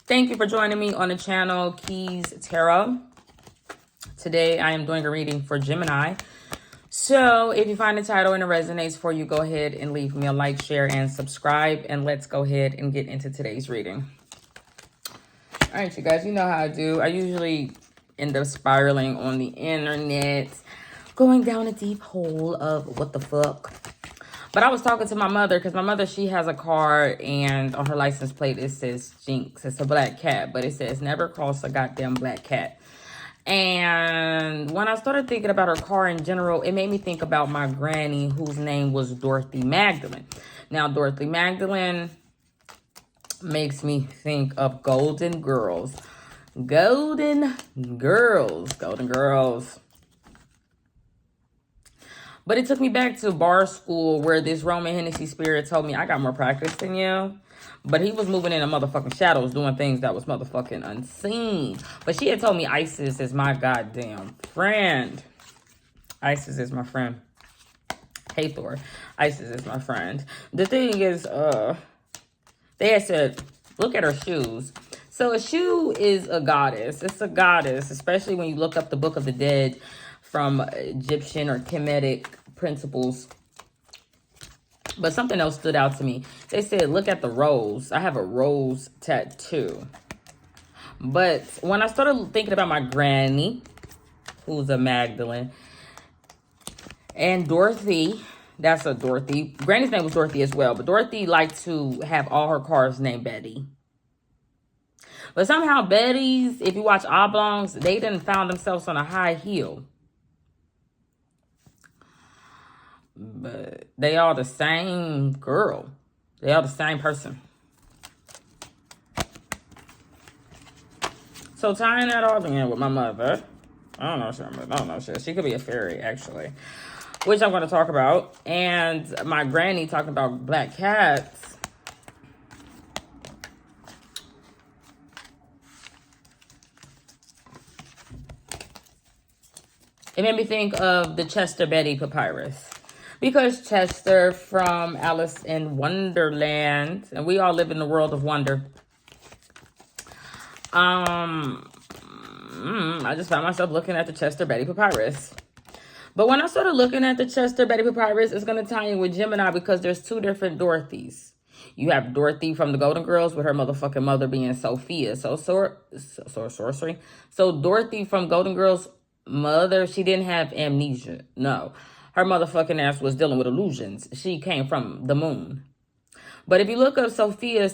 Thank you for joining me on the channel Keys Tarot. Today I am doing a reading for Gemini. So if you find the title and it resonates for you, go ahead and leave me a like, share, and subscribe. And let's go ahead and get into today's reading. All right, you guys, you know how I do. I usually end up spiraling on the internet, going down a deep hole of what the fuck. But I was talking to my mother because my mother, she has a car and on her license plate it says Jinx. It's a black cat, but it says never cross a goddamn black cat. And when I started thinking about her car in general, it made me think about my granny whose name was Dorothy Magdalene. Now, Dorothy Magdalene makes me think of Golden Girls. Golden Girls. Golden Girls. But it took me back to bar school where this Roman Hennessy spirit told me I got more practice than you. But he was moving in the motherfucking shadows doing things that was motherfucking unseen. But she had told me Isis is my goddamn friend. Isis is my friend. Hey, Thor. Isis is my friend. The thing is, they had said, look at her shoes. So a shoe is a goddess. It's a goddess, especially when you look up the Book of the Dead from Egyptian or Kemetic principles. But something else stood out to me. They said, look at the rose. I have a rose tattoo. But when I started thinking about my granny, who's a Magdalene, and Dorothy, that's a Dorothy. Granny's name was Dorothy as well. But Dorothy liked to have all her cars named Betty. But somehow Betty's, if you watch Oblongs, they didn't found themselves on a high heel. But they are the same girl. They are the same person. So tying that all in with my mother, I don't know. She could be a fairy, actually, which I'm going to talk about. And my granny talking about black cats. It made me think of the Chester Betty papyrus. Because Chester from Alice in Wonderland, and we all live in the world of wonder. I just found myself looking at the Chester Betty papyrus. But when I started looking at the Chester Betty papyrus, it's going to tie in with Gemini because there's two different Dorothys. You have Dorothy from the Golden Girls with her motherfucking mother being Sophia. Sorcery. So Dorothy from Golden Girls' mother, she didn't have amnesia. No. Her motherfucking ass was dealing with illusions. She came from the moon. But if you look up Sophia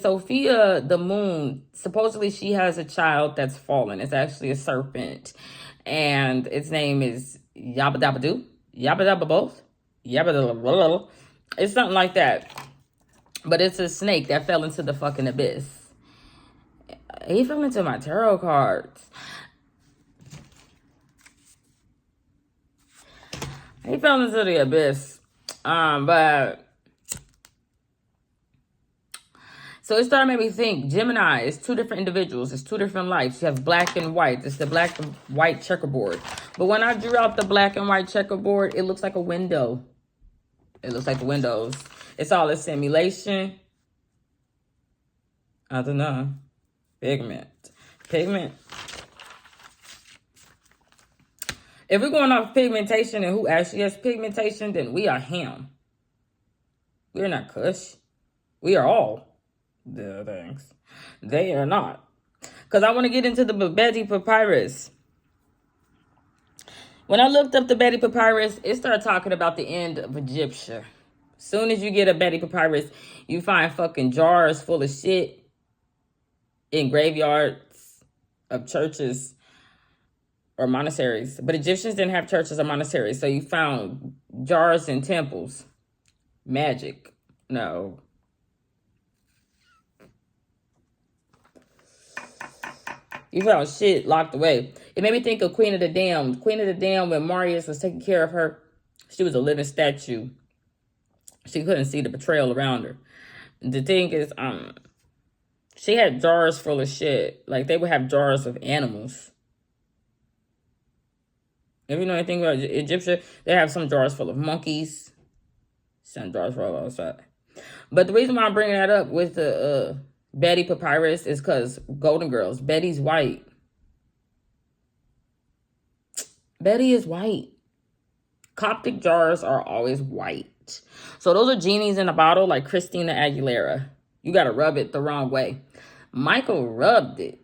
the moon, supposedly she has a child that's fallen. It's actually a serpent. And its name is Yabba Dabba Doo. Yabba Dabba Both. Yabba Dabba. It's something like that. But it's a snake that fell into the fucking abyss. He fell into my tarot cards. He fell into the abyss. But so it started making me think Gemini is two different individuals. It's two different lives. You have black and white. It's the black and white checkerboard. But when I drew out the black and white checkerboard, it looks like a window. It looks like the windows. It's all a simulation. I don't know. Pigment. If we're going off pigmentation and who actually has pigmentation, then we are him. We're not Kush. We are all the things. They are not. Because I want to get into the Betty papyrus. When I looked up the Betty papyrus, it started talking about the end of Egyptia. As soon as you get a Betty papyrus, you find fucking jars full of shit in graveyards of churches or monasteries. But Egyptians didn't have churches or monasteries. So you found jars in temples. Magic. No. You found shit locked away. It made me think of Queen of the Damned. Queen of the Damned, when Marius was taking care of her, she was a living statue. She couldn't see the betrayal around her. The thing is, she had jars full of shit. Like, they would have jars of animals. If you know anything about Egyptian, they have some jars full of monkeys. Some jars full of outside. But the reason why I'm bringing that up with the Betty Papyrus is because Golden Girls. Betty's white. Betty is white. Coptic jars are always white. So those are genies in a bottle like Christina Aguilera. You got to rub it the wrong way. Michael rubbed it.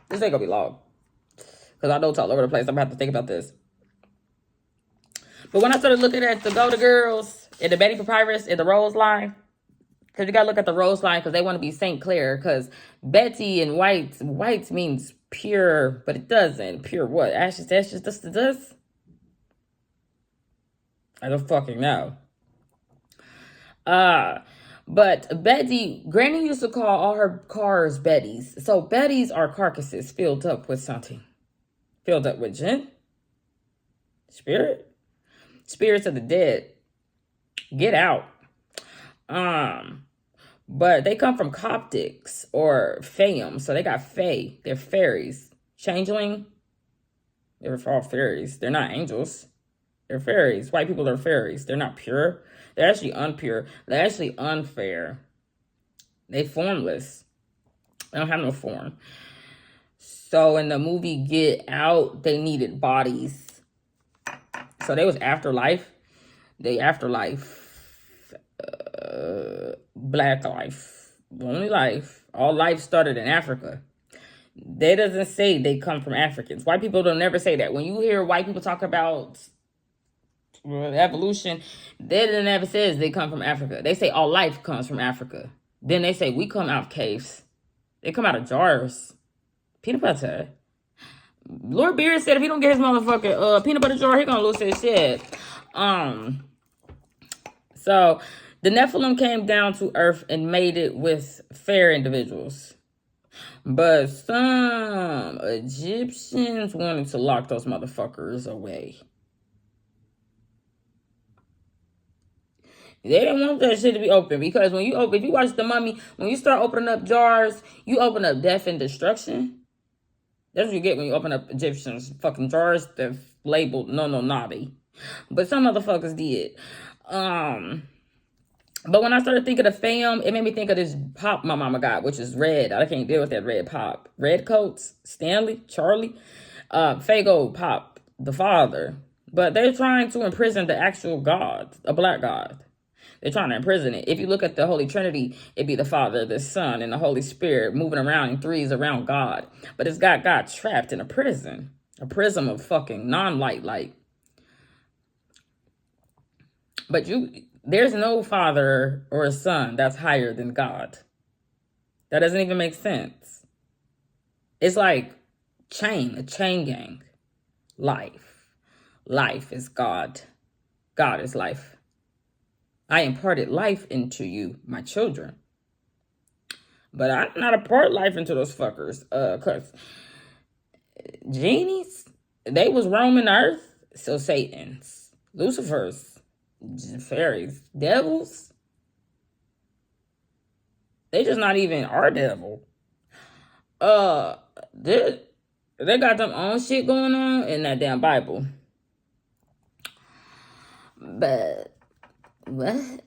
This ain't gonna be long. Because I know it's all over the place. I'm gonna have to think about this. But when I started looking at the Golden Girls and the Betty Papyrus and the Rose line, because you gotta look at the Rose line because they want to be St. Clair. Because Betty and white means pure, but it doesn't. Pure what? Ashes, this. I don't fucking know. But Betty, Granny used to call all her cars Bettys. So Bettys are carcasses filled up with something. Filled up with gin? Spirits of the dead. Get out. But they come from Coptics or Fayum. So they got Fae. They're fairies. Changeling. They're all fairies. They're not angels. They're fairies. White people are fairies. They're not pure. They're actually unpure. They're actually unfair. They formless. They don't have no form. So in the movie Get Out, they needed bodies. So they was afterlife. They afterlife. Black life. Only life. All life started in Africa. They doesn't say they come from Africans. White people don't never say that. When you hear white people talk about evolution, they don't ever says they come from Africa. They say all life comes from Africa. Then they say we come out of caves. They come out of jars. Peanut butter. Lord Beard said if he don't get his motherfucking peanut butter jar, he gonna lose his shit. So the Nephilim came down to earth and mated with fair individuals. But some Egyptians wanted to lock those motherfuckers away. They didn't want that shit to be open because if you watch The Mummy, when you start opening up jars, you open up death and destruction. That's what you get when you open up Egyptians' fucking jars that's labeled no naughty. But some motherfuckers did. But when I started thinking of fam, it made me think of this pop my mama got, which is red. I can't deal with that red pop. Red coats, Stanley, Charlie, Fago Pop, the father. But they're trying to imprison the actual God, a black God. They're trying to imprison it. If you look at the Holy Trinity, it'd be the Father, the Son, and the Holy Spirit moving around in threes around God. But it's got God trapped in a prison. A prism of fucking non-light. But there's no father or a son that's higher than God. That doesn't even make sense. It's like a chain gang. Life. Life is God. God is life. I imparted life into you, my children. But I'm not impart life into those fuckers. Cause genies, they was roaming earth. So Satan's, Lucifer's, fairies, devils, they just not even our devil. They got them own shit going on in that damn Bible. But what?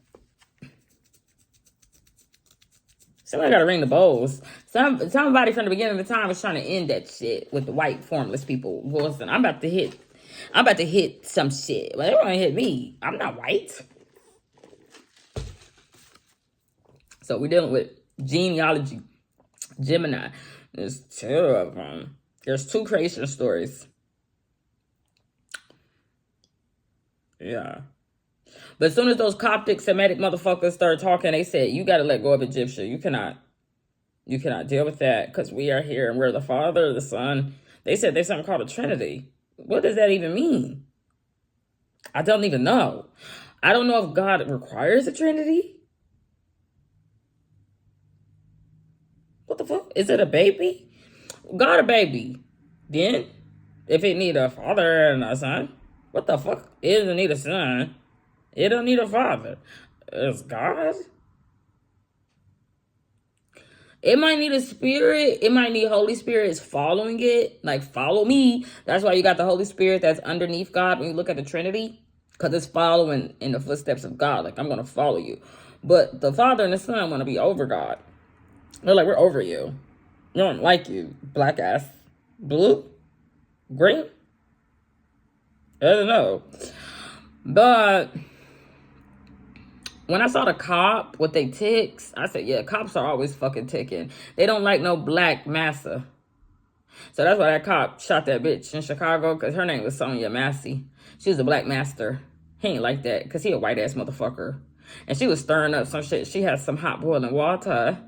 Somebody gotta ring the bowls. Somebody from the beginning of the time was trying to end that shit with the white formless people. Listen, I'm about to hit some shit. Well, they want to hit me. I'm not white. So we're dealing with genealogy. Gemini. There's 2 of them. There's 2 creation stories. Yeah. But as soon as those Coptic Semitic motherfuckers started talking, they said, you got to let go of Egyptian. You cannot deal with that because we are here and we're the Father, the Son. They said there's something called a Trinity. What does that even mean? I don't even know. I don't know if God requires a Trinity. What the fuck? Is it a baby? God a baby. Then, if it need a father and a son, what the fuck? It doesn't need a son. It don't need a father. It's God. It might need a spirit. It might need Holy Spirit is following it. Like, follow me. That's why you got the Holy Spirit that's underneath God when you look at the Trinity. because it's following in the footsteps of God. Like, I'm going to follow you. But the Father and the Son want to be over God. They're like, we're over you. We don't like you, black ass. Blue? Green? I don't know. But when I saw the cop with they ticks, I said, yeah, cops are always fucking ticking. They don't like no black massa. So that's why that cop shot that bitch in Chicago, because her name was Sonia Massey. She was a black master. He ain't like that, because he a white ass motherfucker. And she was stirring up some shit. She had some hot boiling water.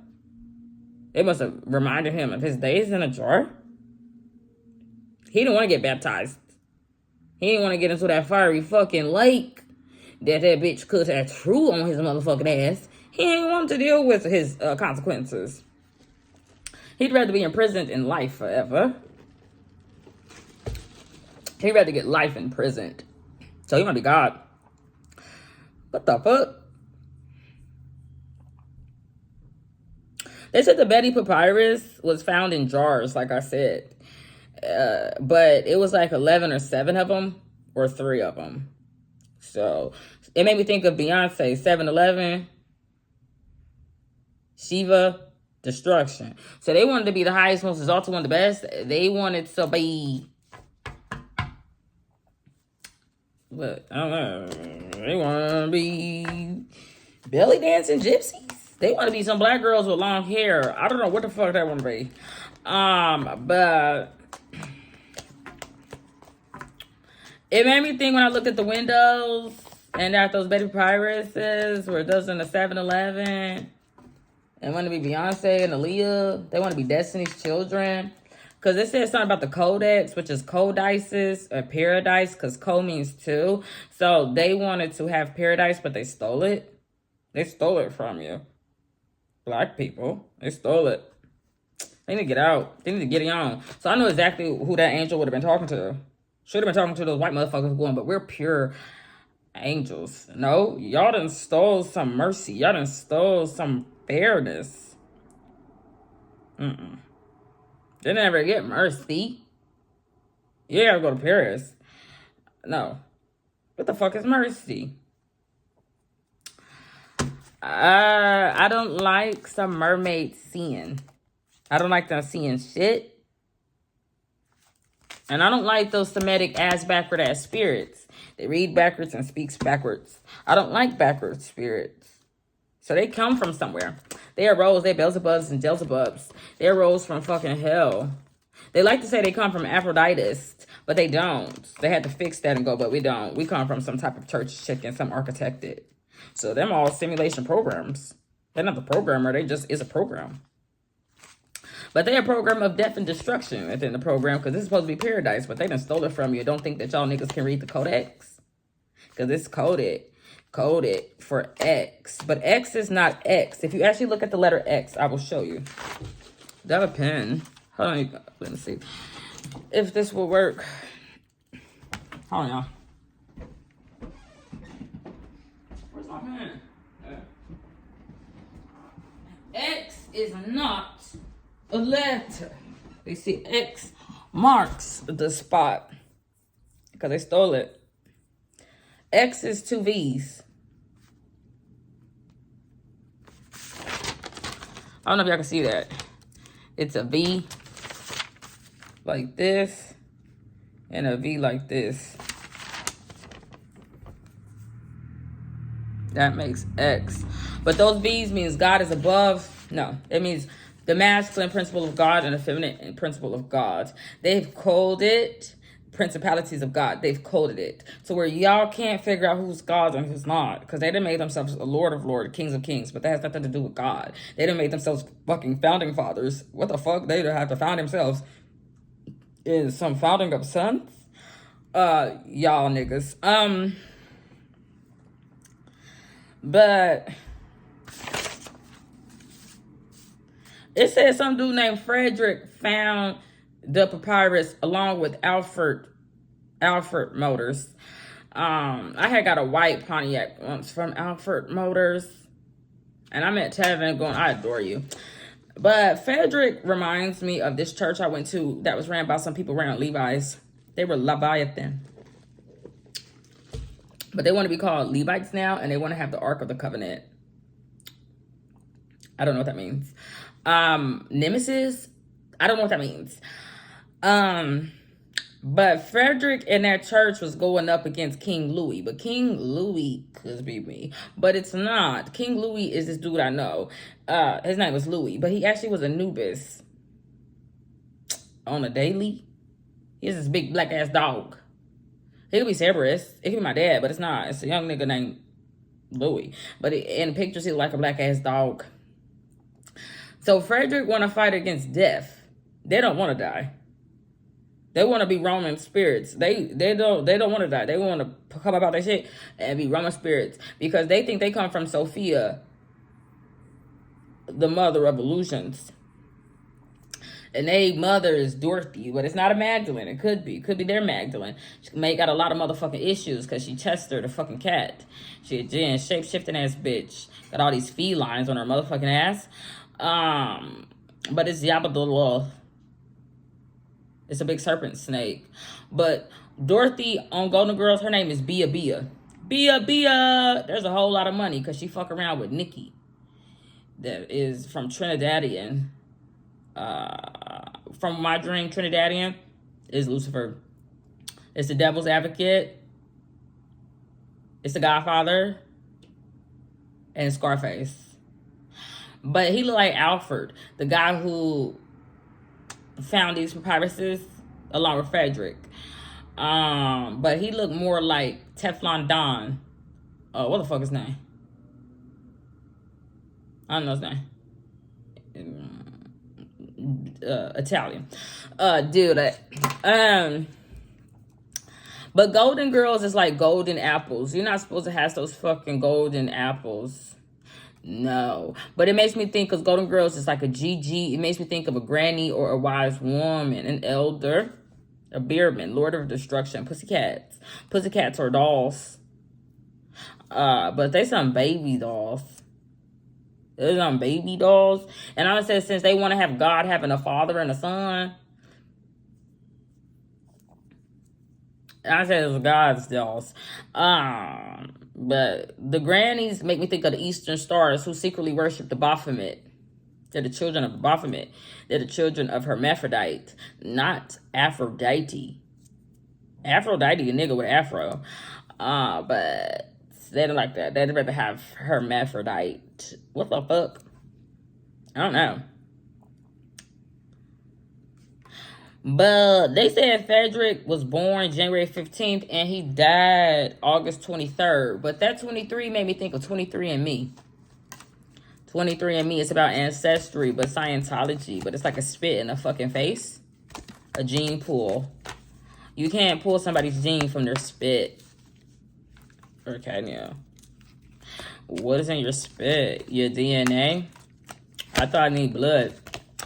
It must have reminded him of his days in a jar. He didn't want to get baptized. He didn't want to get into that fiery fucking lake that bitch could have threw on his motherfucking ass. He didn't want to deal with his consequences. He'd rather be imprisoned in life forever. He'd rather get life imprisoned. So he want to be God. What the fuck? They said the Betty Papyrus was found in jars, like I said. But it was like 11 or 7 of them, or 3 of them. So it made me think of Beyonce, 7-Eleven, Shiva, destruction. So they wanted to be the highest, most exalted one, the best. They wanted to be, what? I don't know. They want to be belly dancing gypsies. They want to be some black girls with long hair. I don't know what the fuck that want to be. But it made me think when I looked at the windows and at those Betty Papyruses where it does in the 7-Eleven and want to be Beyonce and Aaliyah. They want to be Destiny's Children. Because it says something about the codex, which is codices or paradise, because co means two. So they wanted to have paradise, but they stole it. They stole it from you. Black people. They stole it. They need to get out. They need to get it on. So I know exactly who that angel would have been talking to. Should have been talking to those white motherfuckers going, but we're pure angels. No, y'all done stole some mercy. Y'all done stole some fairness. They never get mercy. You gotta go to Paris. No. What the fuck is mercy? I don't like some mermaids seeing. I don't like them seeing shit. And I don't like those Semitic ass backward ass spirits. They read backwards and speaks backwards. I don't like backward spirits. So they come from somewhere. They arose, they're Beelzebubs and Beelzebubs. They arose from fucking hell. They like to say they come from Aphroditus, but they don't. They had to fix that and go, but we don't. We come from some type of church chicken, some architected. So them all simulation programs. They're not the programmer, they just is a program. But they're a program of death and destruction within the program, because this is supposed to be paradise, but they done stole it from you. Don't think that y'all niggas can read the codex. Because it's coded for X. But X is not X. If you actually look at the letter X, I will show you. Do I have a pen? Hold on, let me see if this will work. Hold on, y'all. Where's my pen? X is not a letter. You see, X marks the spot because they stole it. X is 2 V's. I don't know if y'all can see that. It's a V like this and a V like this. That makes X. But those V's means God is above. No, it means the masculine principle of God and the feminine principle of God. They've called it principalities of God. They've coded it to where y'all can't figure out who's God and who's not, because they done made themselves a Lord of Lords, Kings of Kings, but that has nothing to do with God. They done made themselves fucking founding fathers. What the fuck? They have to found themselves in some founding of sons. Y'all niggas. But it says some dude named Frederick found the papyrus along with Alfred Motors. I had got a white Pontiac once from Alfred Motors. And I met Tevin going, I adore you. But Frederick reminds me of this church I went to that was ran by some people wearing Levi's. They were Leviathan. But they want to be called Levites now, and they want to have the Ark of the Covenant. I don't know what that means. Nemesis, I don't know what that means. But Frederick in that church was going up against King Louis. But King Louis could be me. But it's not. King Louis is this dude I know. His name was Louis. But he actually was Anubis. On a daily. He's this big black ass dog. He could be Cerberus. It could be my dad, but it's not. It's a young nigga named Louis. But in the pictures, he look like a black ass dog. So Frederick want to fight against death. They don't want to die. They want to be Roman spirits. They don't want to die. They want to come about their shit and be Roman spirits because they think they come from Sophia, the mother of illusions. And they mother is Dorothy, but it's not a Magdalene. It could be. It could be their Magdalene. She may got a lot of motherfucking issues because she Chester, the fucking cat. She a Jen, shape-shifting ass bitch. Got all these felines on her motherfucking ass. But it's Yabadullah. It's a big serpent snake. But Dorothy on Golden Girls, her name is Bia Bia. Bia Bia. There's a whole lot of money because she fuck around with Nikki. That is from Trinidadian. From my dream, Trinidadian is Lucifer. It's the devil's advocate. It's the Godfather. And Scarface. But he looked like Alfred, the guy who found these papyruses along with Frederick. But he looked more like Teflon Don. What the fuck is his name? I don't know his name. Italian. But Golden Girls is like golden apples. You're not supposed to have those fucking golden apples. No. But it makes me think, because Golden Girls is like a GG. It makes me think of a granny or a wise woman, an elder, a beardman, Lord of Destruction, pussycats. Pussycats are dolls. But they some baby dolls. They're some baby dolls. And I said, since they want to have God having a father and a son, I said it was God's dolls. But the grannies make me think of the Eastern stars who secretly worship the Baphomet. They're the children of Baphomet. They're the children of Hermaphrodite, not Aphrodite. Aphrodite, a nigga with afro. But they don't like that. They'd rather have Hermaphrodite. What the fuck? I don't know. But they said Frederick was born January 15th and he died August 23rd. But that 23 made me think of 23andMe. 23andMe is about ancestry, but Scientology. But it's like a spit in a fucking face. A gene pool. You can't pull somebody's gene from their spit. Or can you? What is in your spit? Your DNA? I thought I need blood.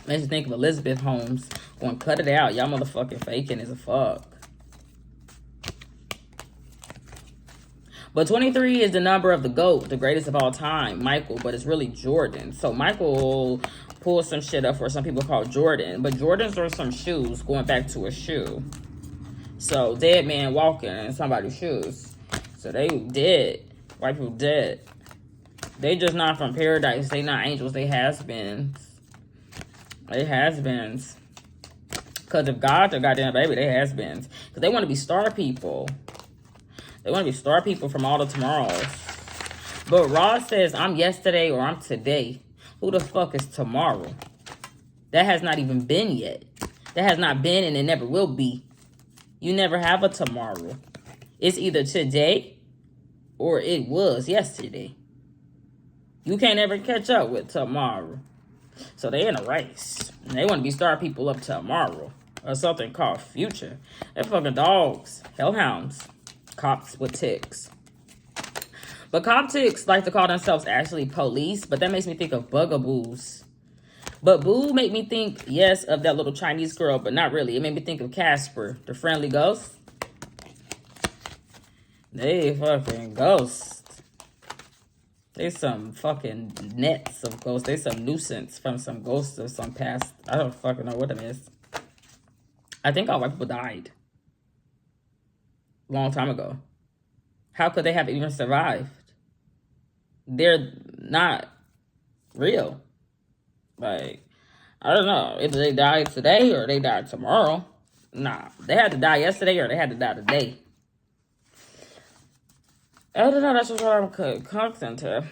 Makes me think of Elizabeth Holmes. Going to cut it out. Y'all motherfucking faking as a fuck. But 23 is the number of the GOAT, the greatest of all time, Michael, but it's really Jordan. So Michael pulls some shit up for some people called Jordan. But Jordans are some shoes, going back to a shoe. So dead man walking in somebody's shoes. So they dead. White people dead. They just not from paradise. They not angels. They has-beens. They has-beens. Because if God's a goddamn baby, they has-beens. Because they want to be star people. They want to be star people from all the tomorrows. But Ross says, I'm yesterday or I'm today. Who the fuck is tomorrow? That has not even been yet. That has not been and it never will be. You never have a tomorrow. It's either today or it was yesterday. You can't ever catch up with tomorrow. So they in a race. And they want to be star people up tomorrow. Or something called future. They're fucking dogs. Hellhounds. Cops with ticks. But Coptics like to call themselves actually police. But that makes me think of bugaboos. But Boo made me think, yes, of that little Chinese girl. But not really. It made me think of Casper, the friendly ghost. They fucking ghosts. They some fucking nets of ghosts. They some nuisance from some ghosts of some past. I don't fucking know what it is. I think all white people died. Long time ago. How could they have even survived? They're not real. Like, I don't know if they died today or they died tomorrow. Nah, they had to die yesterday or they had to die today. I don't know. That's just what I'm confident to.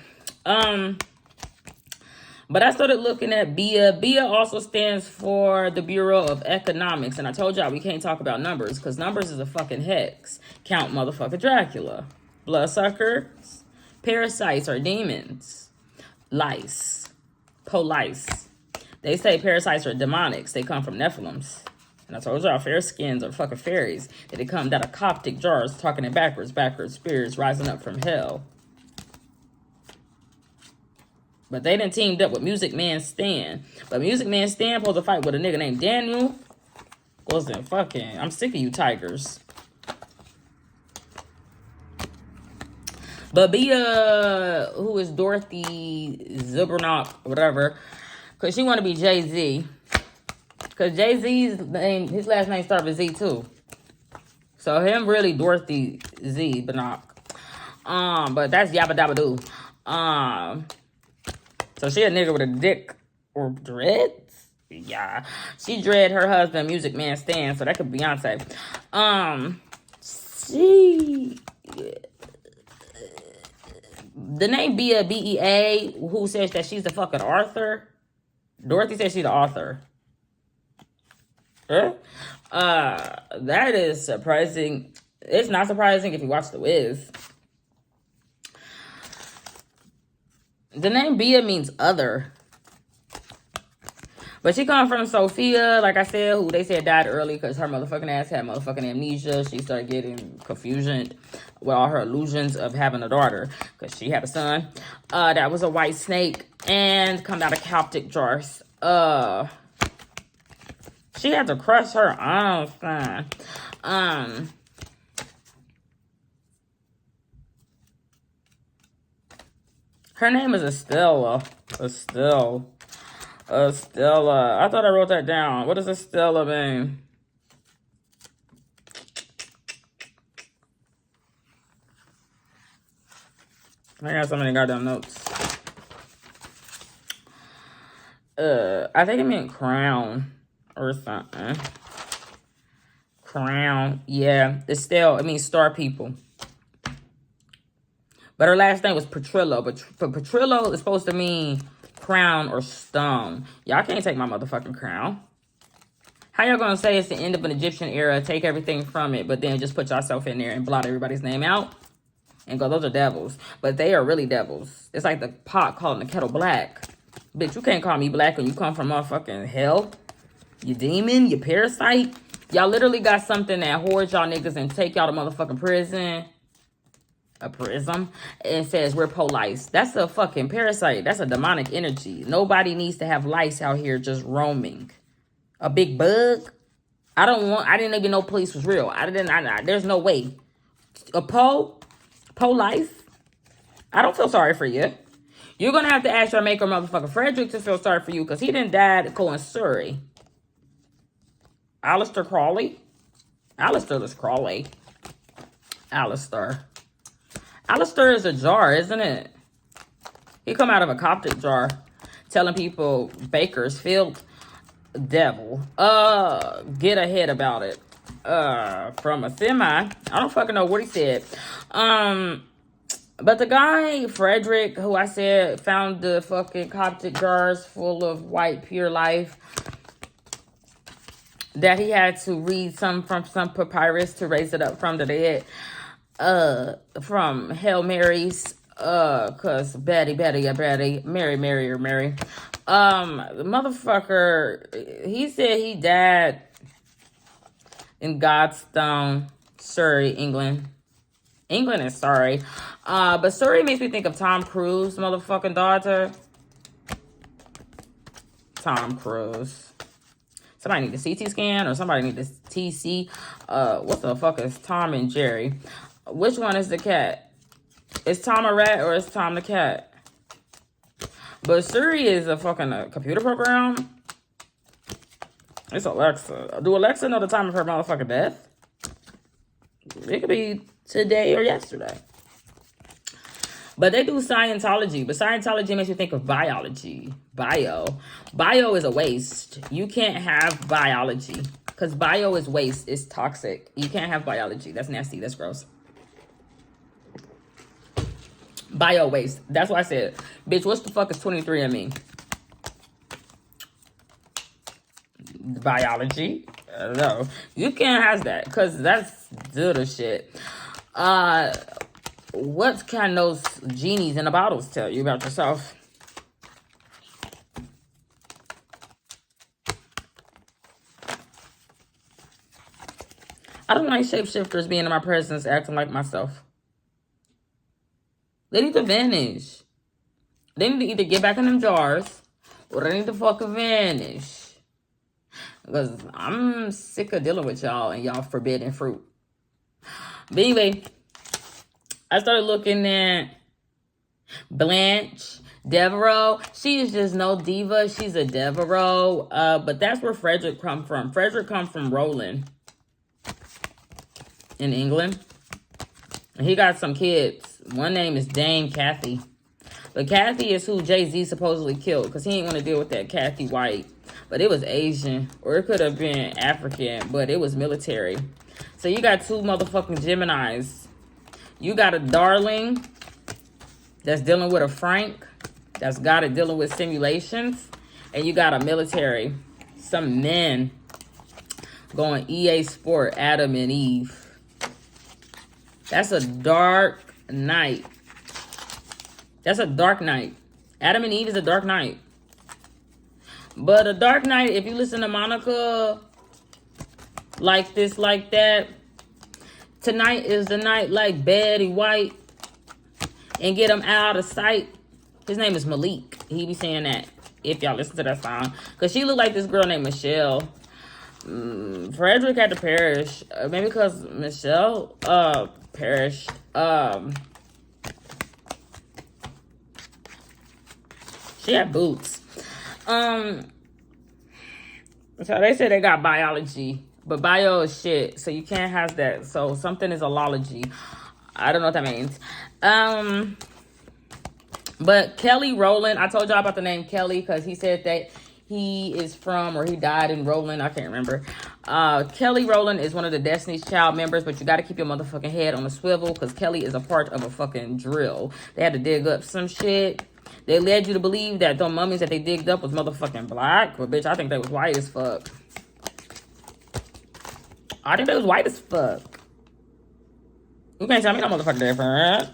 But I started looking at BIA. BIA also stands for the Bureau of Economics. And I told y'all we can't talk about numbers because numbers is a fucking hex. Count motherfucker Dracula. Bloodsuckers. Parasites or demons. Lice. Police. They say parasites are demonics. They come from Nephilims. And I told y'all fair skins are fucking fairies. That they come out of Coptic jars talking it backwards spirits rising up from hell. But they done teamed up with Music Man Stan. But Music Man Stan supposed to fight with a nigga named Daniel. Wasn't fucking. I'm sick of you tigers. But Bia, who is Dorothy Zubernock, whatever, because she want to be Jay-Z. Because Jay-Z's name, his last name starts with Z too. So him really Dorothy Z Banock. But that's Yabba Dabba Doo. So she a nigga with a dick or dreads? Yeah. She dread her husband, Music Man Stan, so that could be Beyonce. The name Bia, B-E-A, who says that she's the fucking author? Dorothy says she's the author. Huh? That is surprising. It's not surprising if you watch The Wiz. The name Bia means other. But she come from Sophia, like I said, who they said died early because her motherfucking ass had motherfucking amnesia. She started getting confusion with all her illusions of having a daughter because she had a son. That was a white snake and come out of Coptic jars. She had to crush her own son. Her name is Estella. Estella. I thought I wrote that down. What does Estella mean? I got so many goddamn notes. I think it meant crown or something. Crown. Yeah. Estelle, it means star people. But her last name was Petrillo. But Petrillo is supposed to mean crown or stone. Y'all can't take my motherfucking crown. How y'all gonna say it's the end of an Egyptian era, take everything from it, but then just put yourself in there and blot everybody's name out? And go, those are devils. But they are really devils. It's like the pot calling the kettle black. Bitch, you can't call me black when you come from motherfucking hell. You demon, you parasite. Y'all literally got something that hoards y'all niggas and take y'all to motherfucking prison. A prism, and says we're police. That's a fucking parasite. That's a demonic energy. Nobody needs to have lice out here just roaming. A big bug. I didn't even know police was real. There's no way. A police. I don't feel sorry for you. You're gonna have to ask your maker, motherfucker Frederick, to feel sorry for you because he didn't die in Surrey. Alistair Crawley. Alistair is Crawley. Alistair is a jar, isn't it? He come out of a Coptic jar telling people Bakersfield devil. Get ahead about it. From a semi. I don't fucking know what he said. But the guy, Frederick, who I said found the fucking Coptic jars full of white pure life, that he had to read some from some papyrus to raise it up from the dead. From Hail Marys, cause Mary. The motherfucker, he said he died in Godstone, Surrey, England. England is sorry. But Surrey makes me think of Tom Cruise, motherfucking daughter. Tom Cruise. Somebody need a CT scan or somebody need a TC. What the fuck is Tom and Jerry? Which one is the cat? Is Tom a rat or is Tom the cat? But Siri is a fucking computer program. It's Alexa. Do Alexa know the time of her motherfucking death? It could be today or yesterday. But they do Scientology. But Scientology makes you think of biology. Bio is a waste. You can't have biology. Because bio is waste. It's toxic. You can't have biology. That's nasty. That's gross. Bio waste. That's what I said. Bitch, what's the fuck is 23andMe? Biology? No. You can't have that. Because that's the shit. What can those genies in the bottles tell you about yourself? I don't like shapeshifters being in my presence acting like myself. They need to vanish. They need to either get back in them jars or they need to fucking vanish. Because I'm sick of dealing with y'all and y'all forbidden fruit. But anyway, I started looking at Blanche Devereaux. She is just no diva. She's a Devereaux. But that's where Frederick come from. Frederick come from Roland in England. And he got some kids. One name is Dame Kathy. But Kathy is who Jay-Z supposedly killed. Because he didn't want to deal with that Kathy White. But it was Asian. Or it could have been African. But it was military. So you got two motherfucking Geminis. You got a Darling that's dealing with a Frank. That's got it dealing with simulations. And you got a military. Some men going EA Sport, Adam and Eve. That's a dark night. That's a dark night. Adam and Eve is a dark night. But a dark night, if you listen to Monica like this, like that, tonight is the night like Betty White and get him out of sight. His name is Malik. He be saying that if y'all listen to that song. Because she looked like this girl named Michelle. Frederick had to perish. Maybe because Michelle perished. She had boots. So they said they got biology. But bio is shit. So you can't have that. So something is a lology. I don't know what that means. But Kelly Rowland, I told y'all about the name Kelly because he said that he is from, or he died in Rowland. I can't remember. Kelly Rowland is one of the Destiny's Child members, but you got to keep your motherfucking head on a swivel because Kelly is a part of a fucking drill. They had to dig up some shit. They led you to believe that the mummies that they digged up was motherfucking black. But bitch, I think they was white as fuck. I think they was white as fuck. You can't tell me no motherfucking different.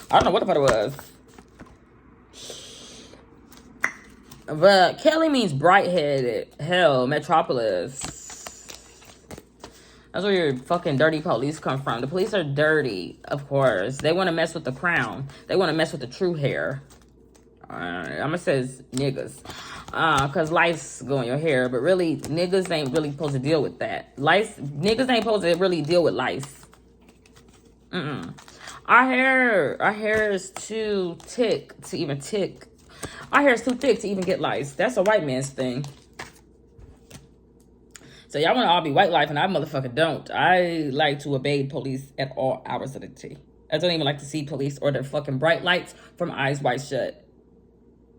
I don't know what the fuck it was. But Kelly means bright-headed. Hell, metropolis. That's where your fucking dirty police come from. The police are dirty, of course. They want to mess with the crown. They want to mess with the true hair. I'm going to say niggas. Because lice go in your hair. But really, niggas ain't really supposed to deal with that. Niggas ain't supposed to really deal with lice. Our hair is too thick to even tick. Our hair is too thick to even get lice. That's a white man's thing. So y'all want to all be white life, and I motherfucker don't. I like to obey police at all hours of the day. I don't even like to see police or their fucking bright lights from eyes wide shut.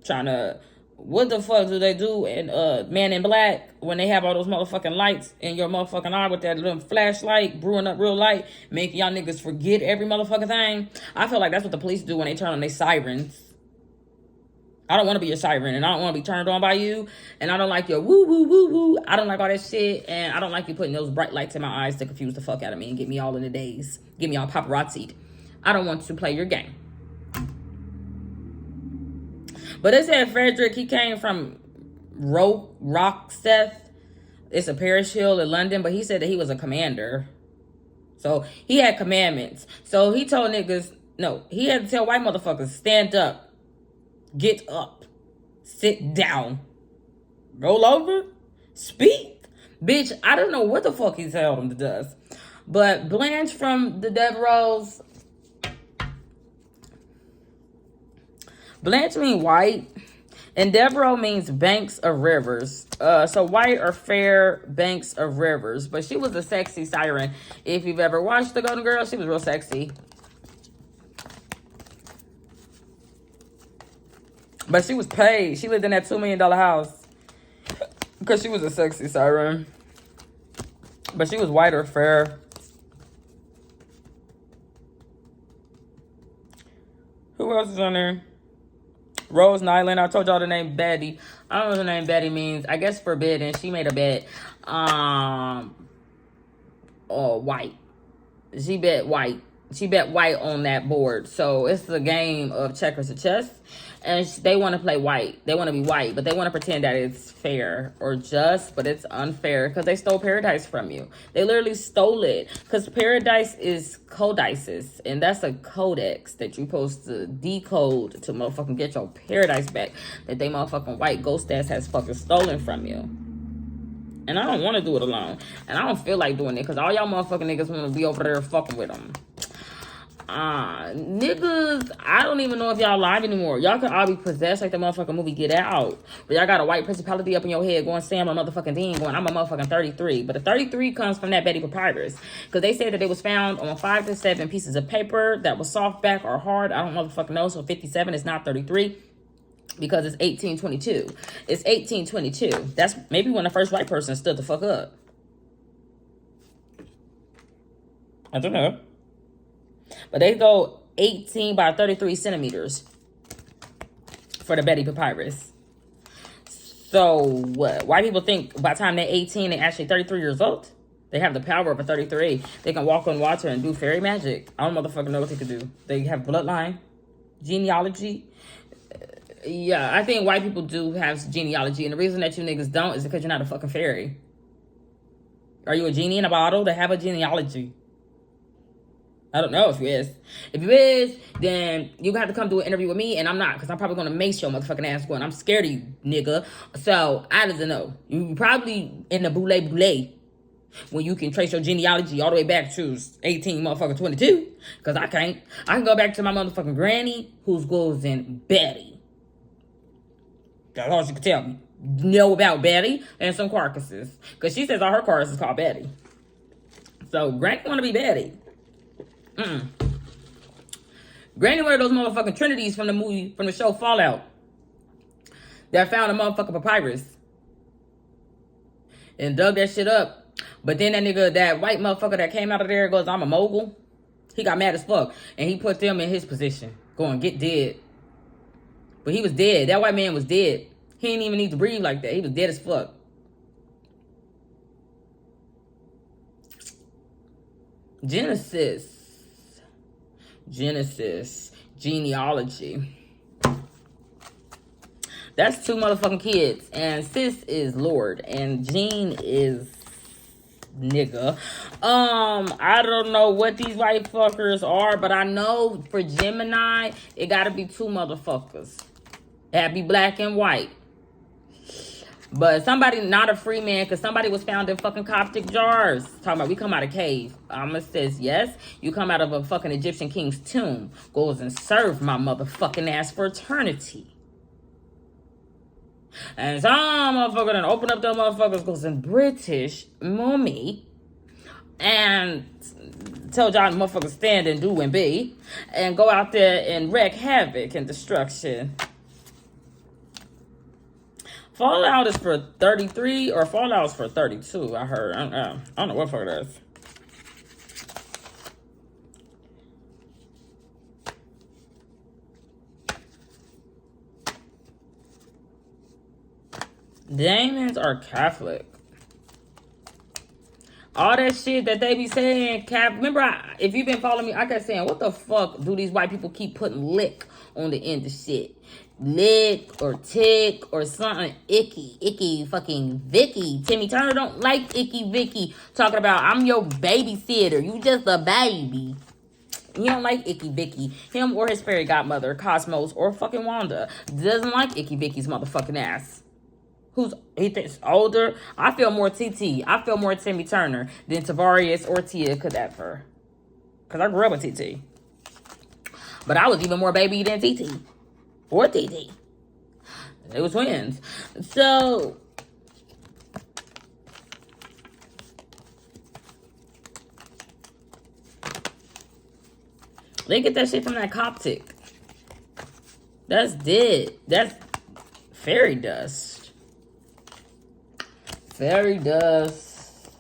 Trying to, what the fuck do they do in Man in Black when they have all those motherfucking lights in your motherfucking eye with that little flashlight, brewing up real light, making y'all niggas forget every motherfucking thing? I feel like that's what the police do when they turn on their sirens. I don't want to be your siren, and I don't want to be turned on by you, and I don't like your woo, woo, woo, woo. I don't like all that shit, and I don't like you putting those bright lights in my eyes to confuse the fuck out of me and get me all in the daze. Get me all paparazzi'd. I don't want to play your game. But they said Frederick, he came from Rockseth. It's a parish hill in London, but he said that he was a commander. So he had commandments. So he told niggas, no, he had to tell white motherfuckers, stand up. Get up. Sit down. Roll over. Speak. Bitch, I don't know what the fuck he told them to do. But Blanche from the Devereaux. Blanche means white. And Devereaux means banks of rivers. So white or fair banks of rivers. But she was a sexy siren. If you've ever watched The Golden Girls, she was real sexy. But she was paid. She lived in that $2 million house because she was a sexy siren. But she was white or fair. Who else is on there? Rose Nyland. I told y'all the name Betty. I don't know what the name Betty means. I guess forbidden. She made a bet. White. She bet white. She bet white on that board. So it's a game of checkers or chess. And they want to play white. They want to be white. But they want to pretend that it's fair or just. But it's unfair because they stole paradise from you. They literally stole it. Because paradise is codices. And that's a codex that you're supposed to decode to motherfucking get your paradise back. That they motherfucking white ghost ass has fucking stolen from you. And I don't want to do it alone. And I don't feel like doing it. Because all y'all motherfucking niggas want to be over there fucking with them. Niggas, I don't even know if y'all live anymore. Y'all could all be possessed like the motherfucking movie Get Out. But y'all got a white principality up in your head going, Sam, a motherfucking Dean, going, I'm a motherfucking 33. But the 33 comes from that Betty Papyrus. Because they said that it was found on 5 to 7 pieces of paper that was soft back or hard. I don't motherfucking know. So 57 is not 33. Because it's 1822. It's 1822. That's maybe when the first white person stood the fuck up. I don't know. But they go 18 by 33 centimeters for the Betty Papyrus. So what? White people think by the time they're 18, they're actually 33 years old. They have the power of a 33. They can walk on water and do fairy magic. I don't motherfucking know what they can do. They have bloodline, genealogy. Yeah, I think white people do have genealogy. And the reason that you niggas don't is because you're not a fucking fairy. Are you a genie in a bottle to have a genealogy? I don't know if you is. If you is, then you have to come do an interview with me, and I'm not, because I'm probably going to mace your motherfucking ass going, I'm scared of you, nigga. So, I don't know. You probably in the boule when you can trace your genealogy all the way back to 18 motherfucking 22, because I can't. I can go back to my motherfucking granny, whose goes in Betty. That's all she can tell me. Know about Betty and some carcasses, because she says all her carcasses called Betty. So, Granny want to be Betty. Granny one of those motherfucking trinities from the show Fallout that found a motherfucking papyrus and dug that shit up. But then that white motherfucker that came out of there goes, I'm a mogul. He got mad as fuck and he put them in his position, going get dead. But he was dead. That white man was dead. He didn't even need to breathe like that. He was dead as fuck. Genesis, genealogy. That's 2 motherfucking kids. And sis is Lord. And Gene is nigga. I don't know what these white fuckers are. But I know for Gemini, it gotta be 2 motherfuckers. It gotta be black and white. But somebody, not a free man, because somebody was found in fucking Coptic jars. Talking about we come out of cave. Alma says, yes, you come out of a fucking Egyptian king's tomb. Goes and serve my motherfucking ass for eternity. And some motherfucker then open up them motherfuckers, goes in British mummy. And tell y'all motherfuckers stand and do and be. And go out there and wreak havoc and destruction. Fallout is for 33 or Fallout is for 32, I heard. I don't know what fuck it is. Demons are Catholic. All that shit that they be saying, remember, if you've been following me, I kept saying, what the fuck do these white people keep putting lick on the end of shit? Lick or tick or something icky fucking Vicky. Timmy Turner don't like icky Vicky talking about I'm your babysitter. You just a baby. He don't like icky Vicky. Him or his fairy godmother, Cosmos or fucking Wanda, doesn't like icky Vicky's motherfucking ass. He thinks older? I feel more TT. I feel more Timmy Turner than Tavarius or Tia could ever. Because I grew up with TT. But I was even more baby than TT. Or TT. They were twins. So, they get that shit from that Coptic. That's dead. That's fairy dust. Fairy dust.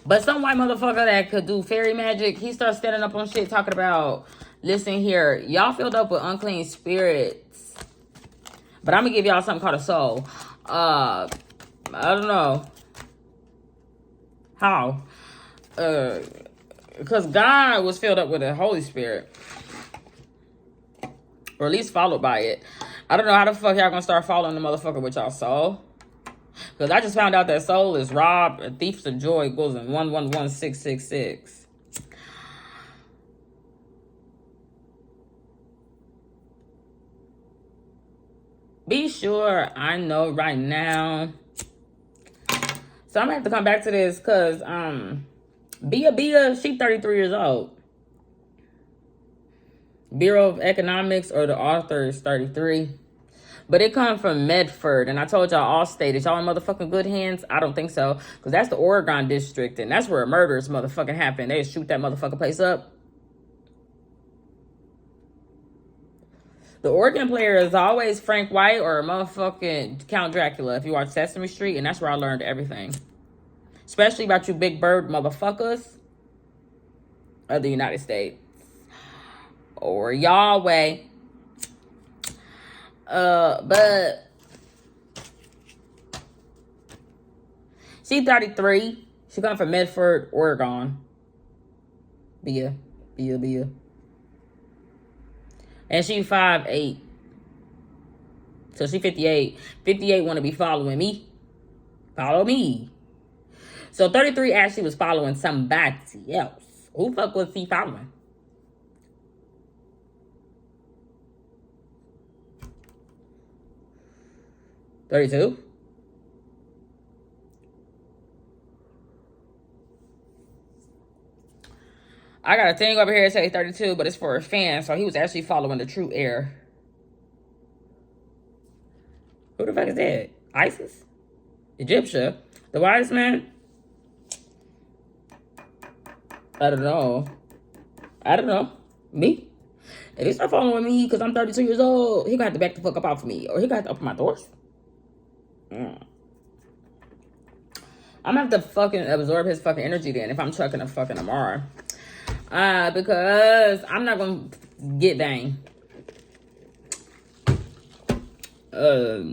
But some white motherfucker that could do fairy magic, he starts standing up on shit talking about, listen here, y'all filled up with unclean spirits. But I'm gonna give y'all something called a soul. I don't know how. Because God was filled up with the Holy Spirit. Or at least followed by it. I don't know how the fuck y'all gonna start following the motherfucker with y'all soul. Because I just found out that soul is robbed, a thief's of joy goes in 111666. Be sure I know right now. So I'm gonna have to come back to this because Bia, she 33 years old. Bureau of Economics or the author is 33. But it comes from Medford. And I told y'all all state. Is y'all in motherfucking good hands? I don't think so. Because that's the Oregon district. And that's where a murders motherfucking happened. They shoot that motherfucking place up. The organ player is always Frank White or motherfucking Count Dracula if you watch Sesame Street. And that's where I learned everything. Especially about you big bird motherfuckers of the United States. Or Yahweh. But she 33. She come from Medford, Oregon. Bia. And she 5'8". So she 58. 58 want to be following me. Follow me. So 33 actually was following somebody else. Who the fuck was he following? $32. I got a thing over here that says 32, but it's for a fan, so he was actually following the true heir. Who the fuck is that? Isis? Egyptia? The wise man? I don't know. Me? If he start following me because I'm 32 years old, he gonna have to back the fuck up off of me. Or he gonna have to open my doors. I'm gonna have to fucking absorb his fucking energy then if I'm chucking a fucking Amara. Because I'm not gonna get banged. I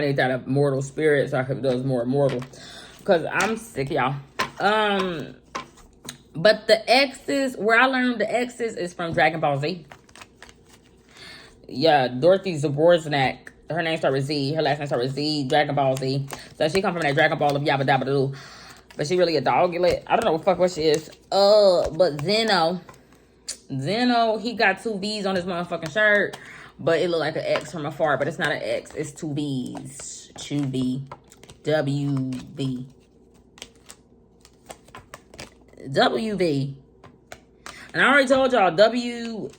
need that immortal spirit so I can do those more immortal. Because I'm sick, y'all. But the X's, where I learned the X's is from Dragon Ball Z. Yeah, Dorothy Zaborznak. Her name started with Z. Her last name started with Z. Dragon Ball Z. So she come from that Dragon Ball of Yabba Dabba Doo. But she really a doglet. I don't know what she is. But Zeno, he got 2 V's on his motherfucking shirt. But it looked like an X from afar. But it's not an X. It's 2 V's. 2 B. WB. WB. And I already told y'all, W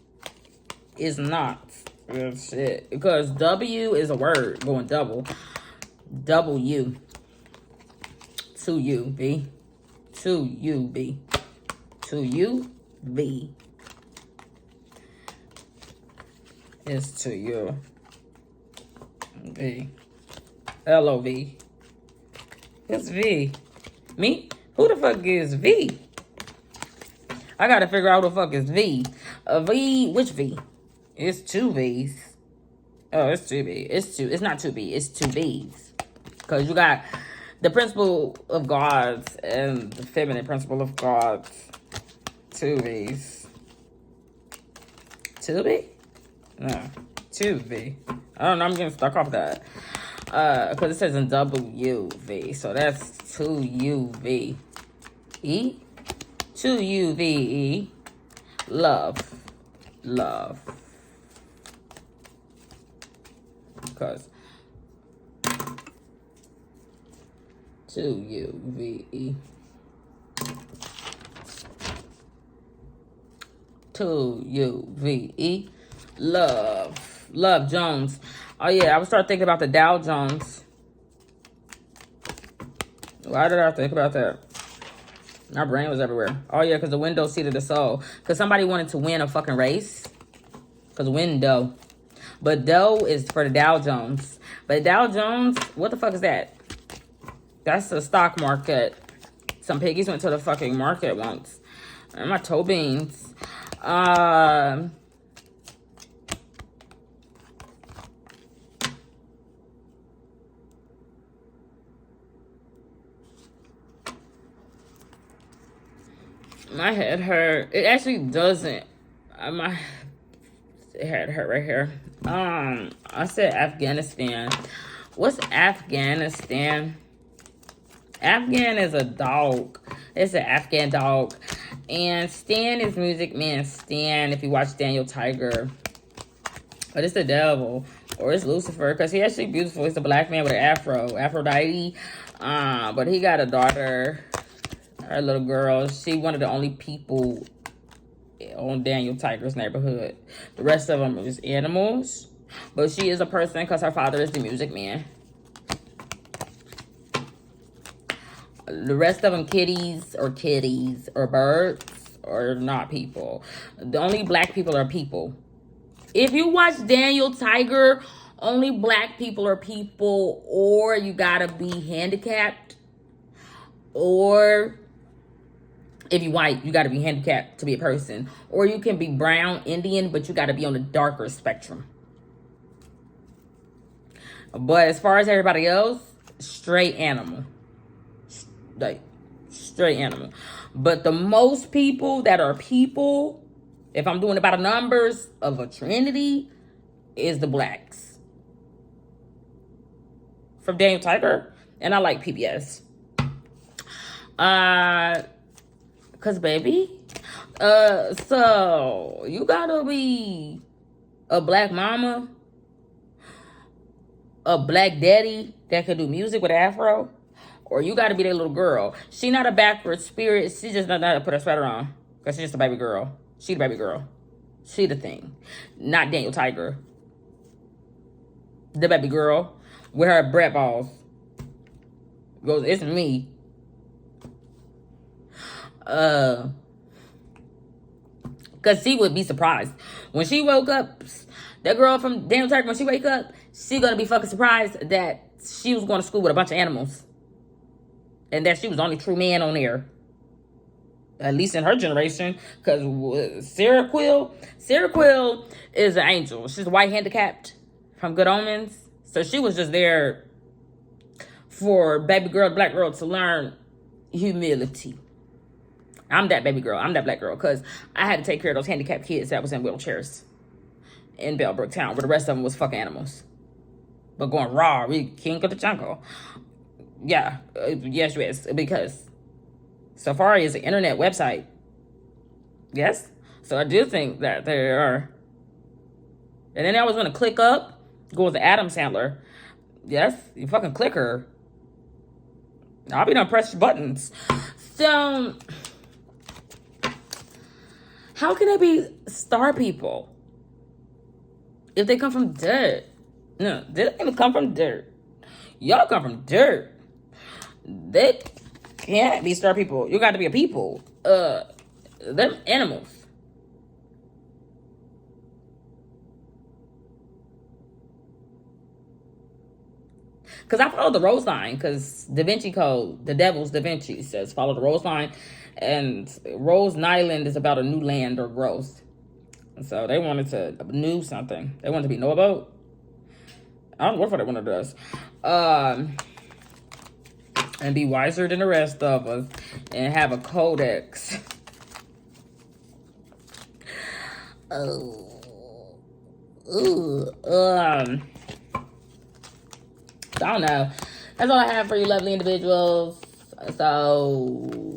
is not real shit. Because W is a word going double. W. 2U, B. 2U, B. 2U, B. It's 2U. V. L-O-V. It's V. Me? Who the fuck is V? I gotta figure out who the fuck is V. V, which V? It's 2 V's. Oh, it's 2 V. It's not 2 B. It's 2 V's. Because you got the principle of gods and the feminine principle of gods. 2 V's. 2 B? No. 2 V. I don't know. I'm getting stuck off that. Because it says in WV. So that's 2UV. E? 2UVE. Love. Because 2UVE. 2UVE. Love Jones. Oh yeah, I would start thinking about the Dow Jones. Why did I think about that? My brain was everywhere. Oh, yeah, because the window seat of the soul. Because somebody wanted to win a fucking race. Because window. But Dow is for the Dow Jones. But Dow Jones, what the fuck is that? That's the stock market. Some piggies went to the fucking market once. And my toe beans. My head hurt. It actually doesn't. My head hurt right here. I said Afghanistan. What's Afghanistan? Afghan is a dog. It's an Afghan dog. And Stan is Music Man Stan, if you watch Daniel Tiger. But it's the devil. Or it's Lucifer. Because he's actually beautiful. He's a black man with an afro. Aphrodite. But he got a daughter. Her little girl. She one of the only people on Daniel Tiger's neighborhood. The rest of them is animals. But she is a person because her father is the music man. The rest of them kitties or birds or not people. The only black people are people. If you watch Daniel Tiger, only black people are people, or you gotta be handicapped, or if you white, you gotta be handicapped to be a person, or you can be brown Indian, but you gotta be on the darker spectrum. But as far as everybody else, straight animal. Like, straight animal. But the most people that are people, if I'm doing about the numbers of a trinity, is the blacks. From Daniel Tiger. And I like PBS. Cause baby. So you gotta be a black mama, a black daddy that can do music with afro. Or you got to be that little girl. She not a backward spirit. She just not know how to put a sweater on. Because she's just a baby girl. She the baby girl. She the thing. Not Daniel Tiger. The baby girl. With her bread balls. Goes, it's me. Because she would be surprised. When she woke up, that girl from Daniel Tiger, when she wake up, she going to be fucking surprised that she was going to school with a bunch of animals. And that she was the only true man on there. At least in her generation. Because Sarah Quill is an angel. She's white handicapped from Good Omens. So she was just there for baby girl, black girl to learn humility. I'm that baby girl. I'm that black girl. Because I had to take care of those handicapped kids that was in wheelchairs. In Bellbrook Town. Where the rest of them was fucking animals. But going raw. We king of the jungle. Yeah, yes, because Safari is an internet website. Yes, so I do think that there are. And then I was gonna click up, go with the Adam Sandler. Yes, you fucking click her. I'll be done press buttons. So, how can they be star people if they come from dirt? No, they don't even come from dirt. Y'all come from dirt. They can't be star people. You got to be a people. Them animals. Because I follow the rose line. Because Da Vinci Code, the devil's Da Vinci, says follow the rose line. And Rose Nyland is about a new land or growth. So they wanted to new something. They wanted to be know about. I don't know what they wanted to do. And be wiser than the rest of us. And have a codex. I don't know. That's all I have for you lovely individuals. So,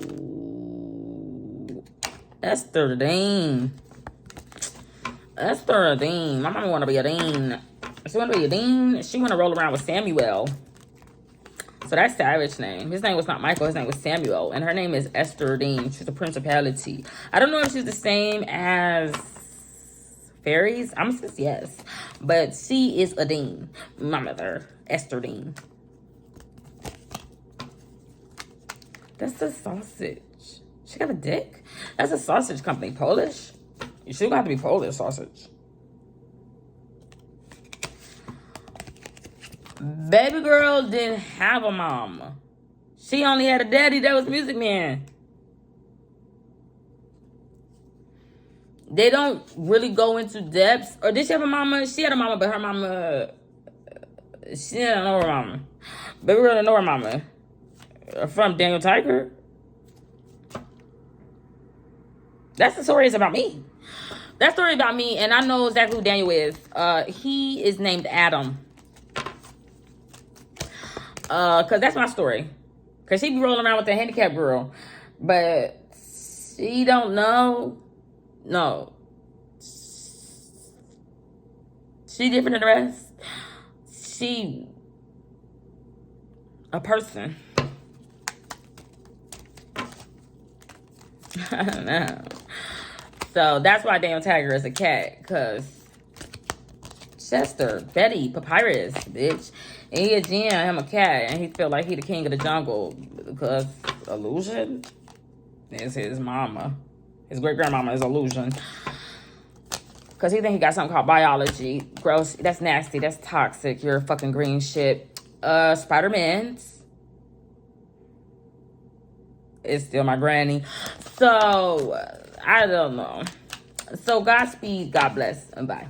Esther Dean. Esther Dean. My mama want to be a dean. She want to be a dean. She want to roll around with Samuel. So that's Savage name. His name was not Michael. His name was Samuel. And her name is Esther Dean. She's a principality. I don't know if she's the same as fairies. I'm going to say yes. But she is a dean. My mother, Esther Dean. That's the sausage. She got a dick? That's a sausage company. Polish? You should have to be Polish sausage. Baby girl didn't have a mama. She only had a daddy that was Music Man. They don't really go into depths. Or did she have a mama? She had a mama, but her mama... She didn't know her mama. Baby girl didn't know her mama. From Daniel Tiger. That's the story is about me. That story about me, and I know exactly who Daniel is. He is named Adam. Cause that's my story. Cause she be rolling around with the handicapped girl, but she don't know. No, she different than the rest. She a person. I don't know. So that's why Daniel Tiger is a cat, cause Chester, Betty, Papyrus, bitch. And he a Jen, him a cat, and he feel like he the king of the jungle because Illusion is his mama. His great grandmama is Illusion. Cause he think he got something called biology. Gross. That's nasty. That's toxic. You're fucking green shit. Spider-Man's is still my granny. So I don't know. So Godspeed, God bless, and bye.